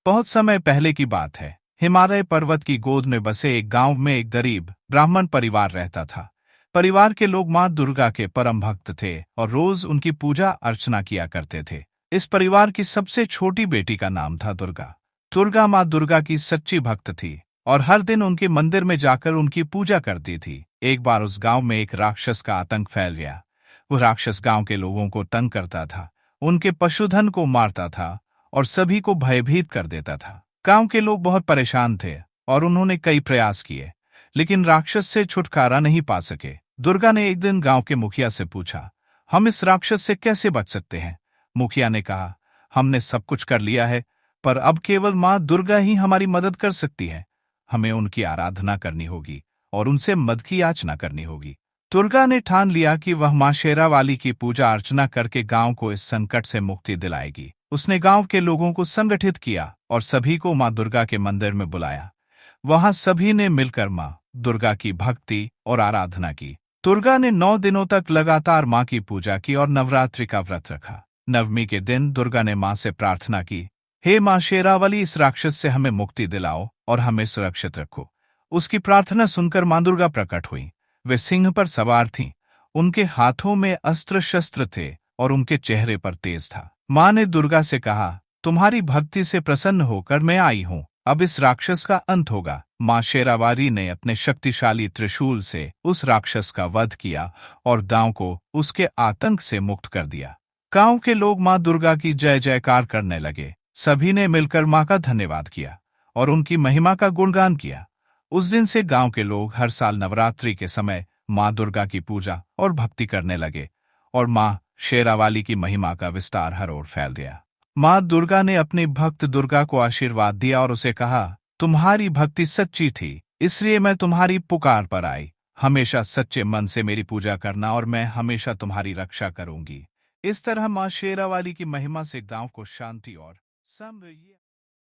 बहुत समय पहले की बात है। हिमालय पर्वत की गोद में बसे एक गांव में एक गरीब ब्राह्मण परिवार रहता था। परिवार के लोग मां दुर्गा के परम भक्त थे और रोज उनकी पूजा अर्चना किया करते थे। इस परिवार की सबसे छोटी बेटी का नाम था दुर्गा। दुर्गा मां दुर्गा की सच्ची भक्त थी और हर दिन उनके मंदिर में जाकर उनकी पूजा करती थी। एक बार उस गांव में एक राक्षस का आतंक फैल गया। वो राक्षस गांव के लोगों को तंग करता था, उनके पशुधन को मारता था और सभी को भयभीत कर देता था। गांव के लोग बहुत परेशान थे और उन्होंने कई प्रयास किए, लेकिन राक्षस से छुटकारा नहीं पा सके। दुर्गा ने एक दिन गांव के मुखिया से पूछा, हम इस राक्षस से कैसे बच सकते हैं? मुखिया ने कहा, हमने सब कुछ कर लिया है, पर अब केवल मां दुर्गा ही हमारी मदद कर सकती है। हमें उनकी आराधना करनी होगी और उनसे मदद की याचना करनी होगी। दुर्गा ने ठान लिया कि वह मां शेरावाली की पूजा अर्चना करके गांव को इस संकट से मुक्ति दिलाएगी। उसने गांव के लोगों को संगठित किया और सभी को मां दुर्गा के मंदिर में बुलाया। वहां सभी ने मिलकर मां दुर्गा की भक्ति और आराधना की। दुर्गा ने 9 दिनों तक लगातार मां की पूजा की और नवरात्रि का व्रत रखा। नवमी के दिन दुर्गा ने मां से प्रार्थना की, हे मां शेरावाली, इस राक्षस से हमें मुक्ति दिलाओ और हमें सुरक्षित रखो। उसकी प्रार्थना सुनकर मां दुर्गा प्रकट हुई। वे सिंह पर सवार थीं, उनके हाथों में अस्त्र शस्त्र थे और उनके चेहरे पर तेज था। मां ने दुर्गा से कहा, तुम्हारी भक्ति से प्रसन्न होकर मैं आई हूं, अब इस राक्षस का अंत होगा। मां शेरावाली ने अपने शक्तिशाली त्रिशूल से उस राक्षस का वध किया और गांव को उसके आतंक से मुक्त कर दिया। गांव के लोग मां दुर्गा की जय जयकार करने लगे। सभी ने मिलकर मां का धन्यवाद किया और उनकी महिमा का गुणगान किया। उस दिन से गांव के लोग हर साल नवरात्रि के समय मां दुर्गा की पूजा और भक्ति करने लगे और मां शेरावाली की महिमा का विस्तार हर ओर फैल गया। मां दुर्गा ने अपनी भक्त दुर्गा को आशीर्वाद दिया और उसे कहा, तुम्हारी भक्ति सच्ची थी, इसलिए मैं तुम्हारी पुकार पर आई। हमेशा सच्चे मन से मेरी पूजा करना और मैं हमेशा तुम्हारी रक्षा करूंगी। इस तरह मां शेरावाली की महिमा से गांव को शांति और समृद्धि